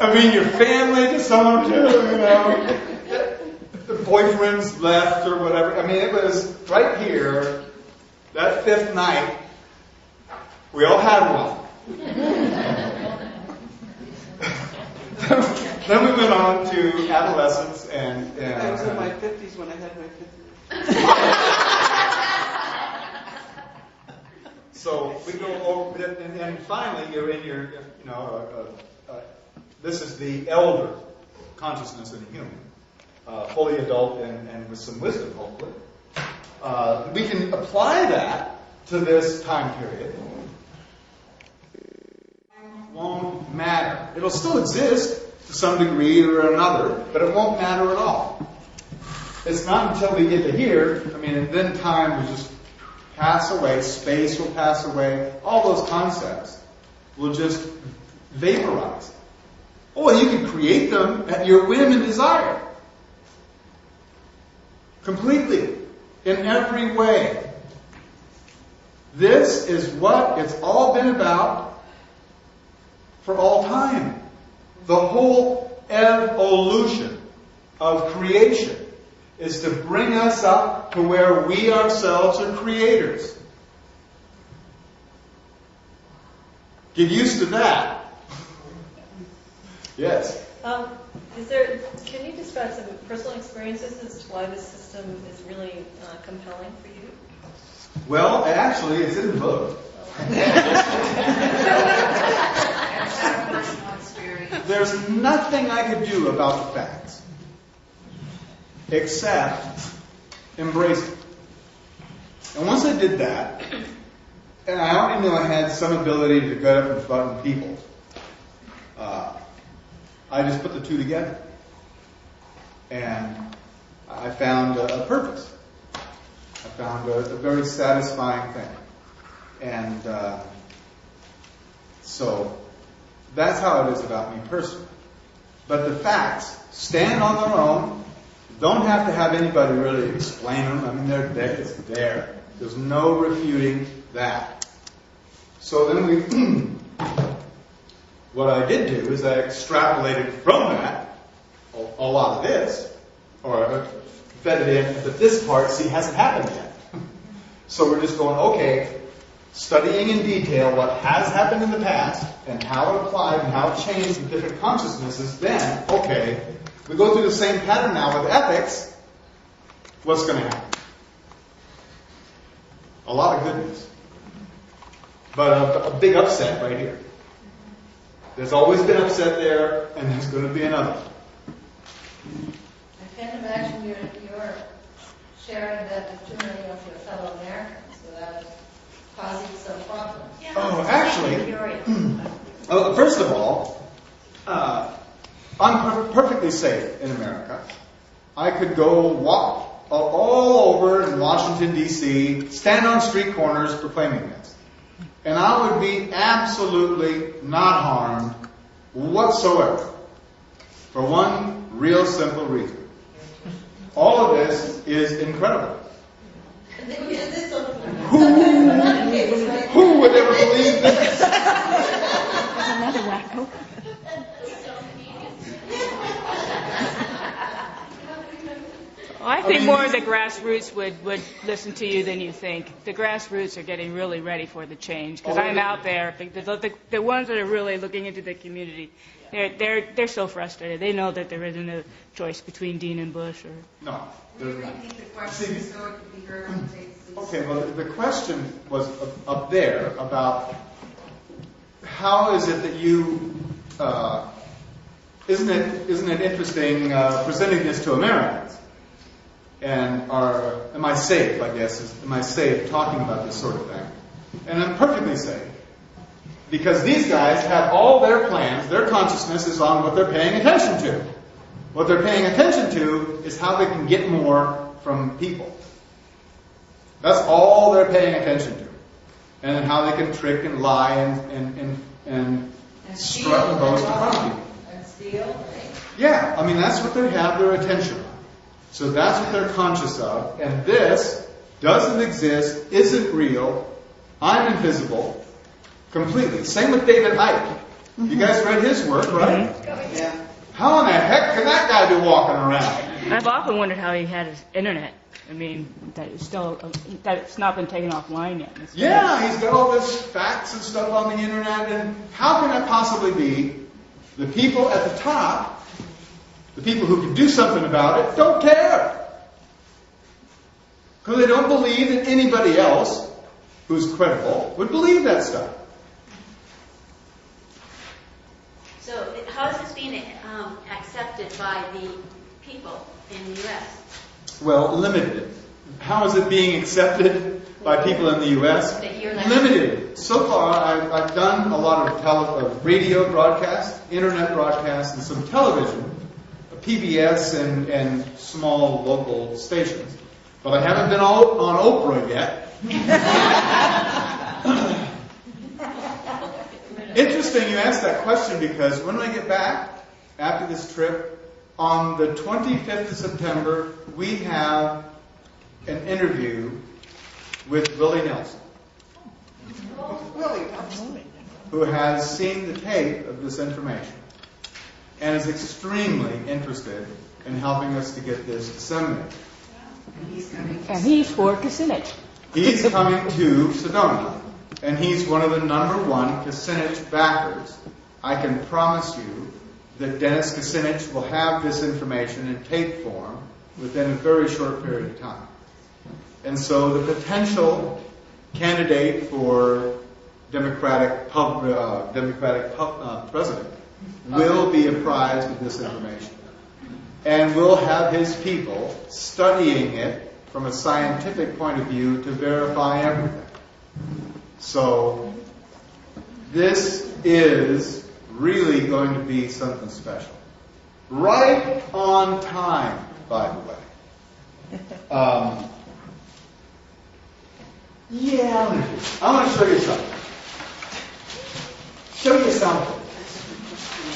I mean, your family to someone, the boyfriend's left or whatever. I mean, it was right here, that fifth night, we all had one. Then we went on to adolescence and I was in my 50s when I had my 50s. So we go over, and finally you're in your, this is the elder consciousness in a human, fully adult and with some wisdom, hopefully. We can apply that to this time period. Won't matter. It'll still exist to some degree or another, but it won't matter at all. It's not until we get to here, and then time will just pass away, space will pass away, all those concepts will just vaporize. Oh, you can create them at your whim and desire. Completely. In every way. This is what it's all been about for all time. The whole evolution of creation is to bring us up to where we ourselves are creators. Get used to that. Yes? Can you describe some personal experiences as to why this system is really compelling for you? Well, actually, it's in the book. There's nothing I could do about the facts except embrace it. And once I did that, and I already knew I had some ability to get up and button people, I just put the two together. And I found a purpose. I found a very satisfying thing. And so that's how it is about me personally. But the facts stand on their own. Don't have to have anybody really explain them. They're there. It's there. There's no refuting that. So then what I did do is I extrapolated from that a lot of this, or fed it in, but this part, hasn't happened yet. So we're just going, okay, studying in detail what has happened in the past and how it applied and how it changed with different consciousnesses, then, okay, we go through the same pattern now with ethics. What's going to happen? A lot of goodness. But a big upset right here. There's always been upset there, and there's going to be another. I can't imagine you're sharing that with too many of your fellow Americans without causing some problems. Yeah, actually, first of all, I'm perfectly safe in America. I could go walk all over in Washington, D.C., stand on street corners proclaiming this. And I would be absolutely not harmed whatsoever. For one real simple reason. All of this is incredible. Who would ever believe this? There's another wacko. Well, I think more of the grassroots would listen to you than you think. The grassroots are getting really ready for the change because I'm out there. The ones that are really looking into the community, they're so frustrated. They know that there isn't a choice between Dean and Bush. No. Okay, well, the question was up there about how is it that you isn't it interesting presenting this to Americans? And am I safe, I guess, am I safe talking about this sort of thing? And I'm perfectly safe. Because these guys have all their plans, their consciousness is on what they're paying attention to. What they're paying attention to is how they can get more from people. That's all they're paying attention to. And then how they can trick and lie and strut and boast in front of people. And steal, right? Yeah, that's what they have their attention on. So that's what they're conscious of. And this doesn't exist, isn't real. I'm invisible. Completely. Same with David Icke. You guys read his work, right? Yeah. How in the heck can that guy be walking around? I've often wondered how he had his internet. I mean, that it's not been taken offline yet. Yeah, he's got all this facts and stuff on the internet, and how can that possibly be? The people at the top, the people who can do something about it, don't care. Because they don't believe that anybody else who's credible would believe that stuff. So how is this being accepted by the people in the U.S.? Well, limited. How is it being accepted by people in the U.S.? Limited. So far, I've done a lot of radio broadcasts, internet broadcasts, and some television, PBS and small local stations. But I haven't been on Oprah yet. Interesting you asked that question, because when I get back after this trip, on the 25th of September, we have an interview with Willie Nelson, Really? who has seen the tape of this information and is extremely interested in helping us to get this disseminated. And he's for Kucinich. He's coming to Sedona, and he's one of the #1 Kucinich backers. I can promise you that Dennis Kucinich will have this information in tape form within a very short period of time. And so the potential candidate for Democratic president will be apprised of this information. And will have his people studying it from a scientific point of view to verify everything. So this is really going to be something special. Right on time, by the way. Yeah, I want to show you something. Show you something.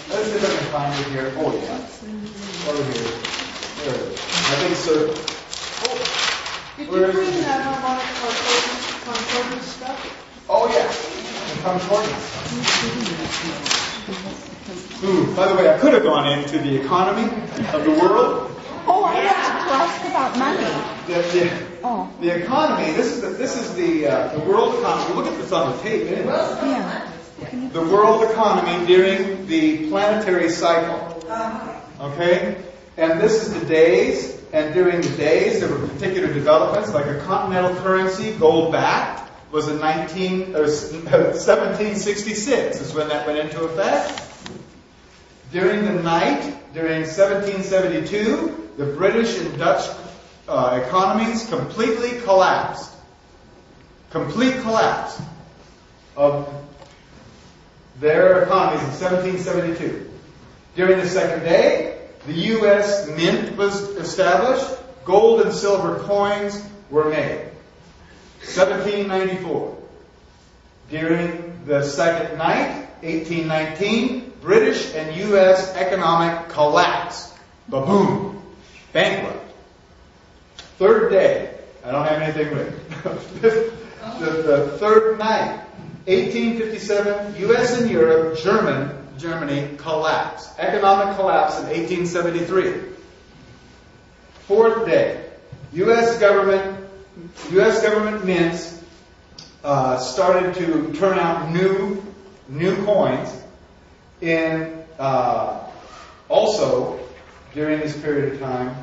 Let's see if I can find it here. Oh, yeah. Over here. There it is. I think so. Did you bring that harmonic concordance stuff? Oh, yeah. The concordance. Ooh, by the way, I could have gone into the economy of the world. Oh, I wanted to ask about money. The economy. This is the world economy. Look at this on the tape. Isn't it? Yeah. The world economy during the planetary cycle. Okay? And this is the days. And during the days, there were particular developments, like a continental currency, gold-backed, was in 1766 is when that went into effect. During the night, during 1772, the British and Dutch economies completely collapsed. Complete collapse of their economies in 1772. During the second day, the U.S. Mint was established. Gold and silver coins were made. 1794. During the second night, 1819, British and U.S. economic collapse. Ba-boom. Bankrupt. Third day. I don't have anything written. the third night, 1857, U.S. and Europe, Germany collapsed. Economic collapse in 1873. Fourth day, U.S. government mints started to turn out new coins. In also during this period of time,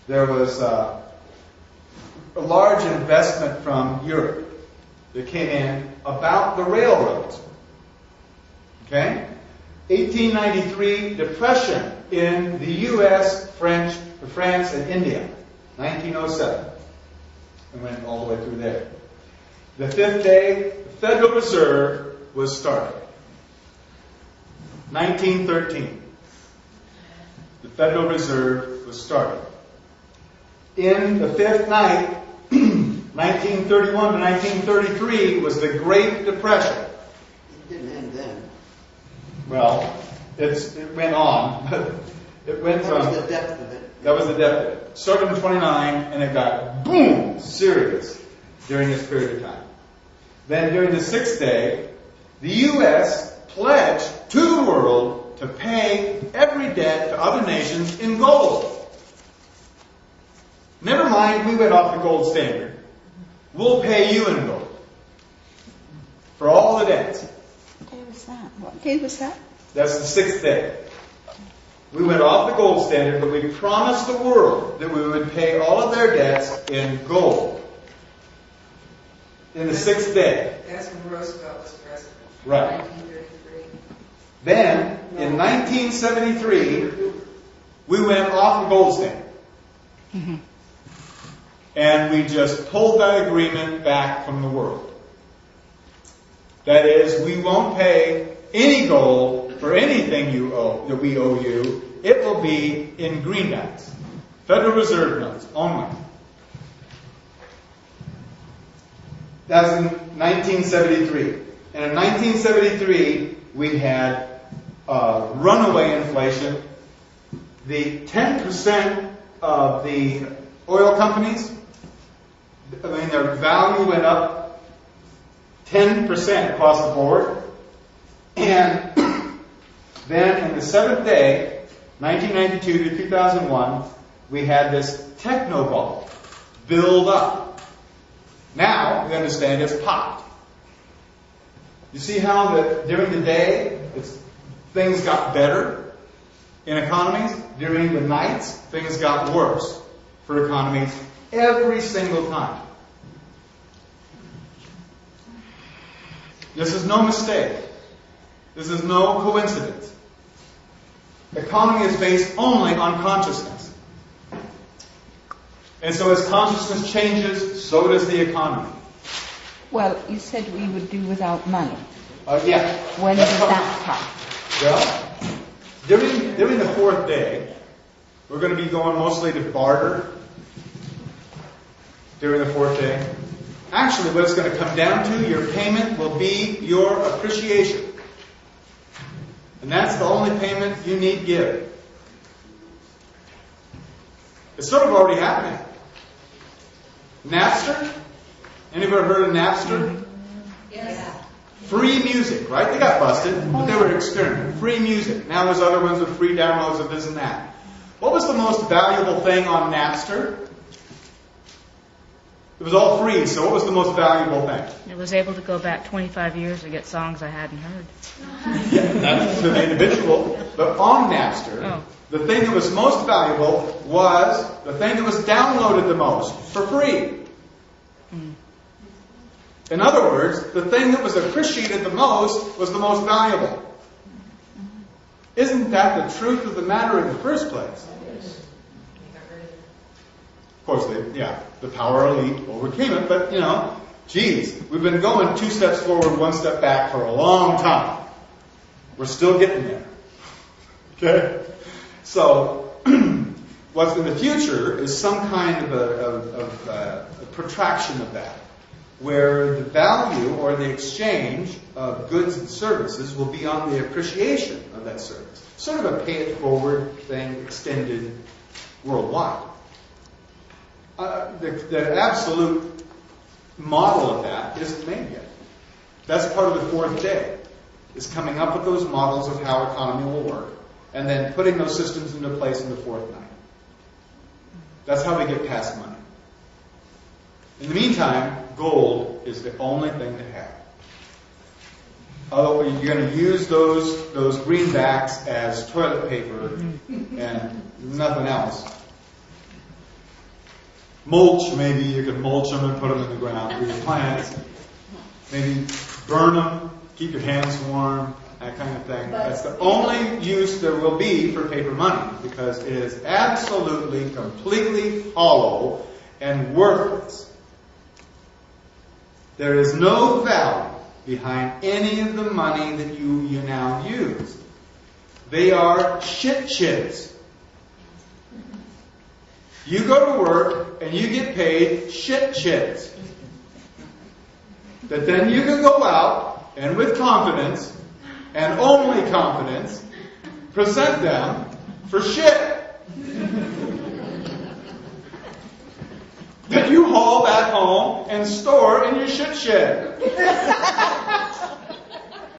there was a large investment from Europe that came in about the railroads. Okay? 1893, depression in the U.S., France, and India. 1907. And went all the way through there. The fifth day, the Federal Reserve was started. 1913. The Federal Reserve was started. In the fifth night, 1931 to 1933, was the Great Depression. It didn't end then. Well, it went on. It went That from... was the depth of it. That was the depth of it. Started in 29, and it got, boom, serious during this period of time. Then during the sixth day, the U.S. pledged to the world to pay every debt to other nations in gold. Never mind, we went off the gold standard. We'll pay you in gold for all the debts. What day was that? What day was that? That's the 6th day. We went off the gold standard, but we promised the world that we would pay all of their debts in gold. In the 6th day. That's when Roosevelt was president. Right. 1933. Then, in 1973, we went off the gold standard. Mm-hmm. And we just pulled that agreement back from the world. That is, we won't pay any gold for anything that we owe you. It will be in greenbacks, Federal Reserve notes only. That's in 1973. And in 1973, we had runaway inflation. The 10% of the oil companies, their value went up 10% across the board. And then in the 7th day, 1992 to 2001, we had this techno bubble build up. Now, we understand it's popped. You see how during the day, things got better in economies? During the nights, things got worse for economies every single time. This is no mistake. This is no coincidence. Economy is based only on consciousness. And so as consciousness changes, so does the economy. Well, you said we would do without money. Yeah. When did that come? Well, during the 4th day, we're going to be going mostly to barter during the 4th day. Actually, what it's going to come down to, your payment will be your appreciation. And that's the only payment you need give. It's sort of already happening. Napster? Anybody heard of Napster? Yes. Free music, right? They got busted, but they were experimenting. Free music. Now there's other ones with free downloads of this and that. What was the most valuable thing on Napster? It was all free, so what was the most valuable thing? I was able to go back 25 years to get songs I hadn't heard. Yeah, that's to the individual. But on Napster, the thing that was most valuable was the thing that was downloaded the most for free. In other words, the thing that was appreciated the most was the most valuable. Isn't that the truth of the matter in the first place? Of course, the power elite overcame it, but, geez, we've been going 2 steps forward, 1 step back for a long time. We're still getting there. Okay? So, what's in the future is some kind of a protraction of that, where the value or the exchange of goods and services will be on the appreciation of that service. Sort of a pay-it-forward thing extended worldwide. The absolute model of that isn't made yet. That's part of the 4th day, is coming up with those models of how economy will work, and then putting those systems into place in the 4th night. That's how we get past money. In the meantime, gold is the only thing to have. Although you're going to use those greenbacks as toilet paper and nothing else. Mulch, maybe you can mulch them and put them in the ground for your plants. Maybe burn them, keep your hands warm, that kind of thing. That's the only use there will be for paper money, because it is absolutely, completely hollow and worthless. There is no value behind any of the money that you now use. They are shit chips. You go to work and you get paid shit chips. That then you can go out and with confidence, and only confidence, present them for shit. That you haul back home and store in your shit shed.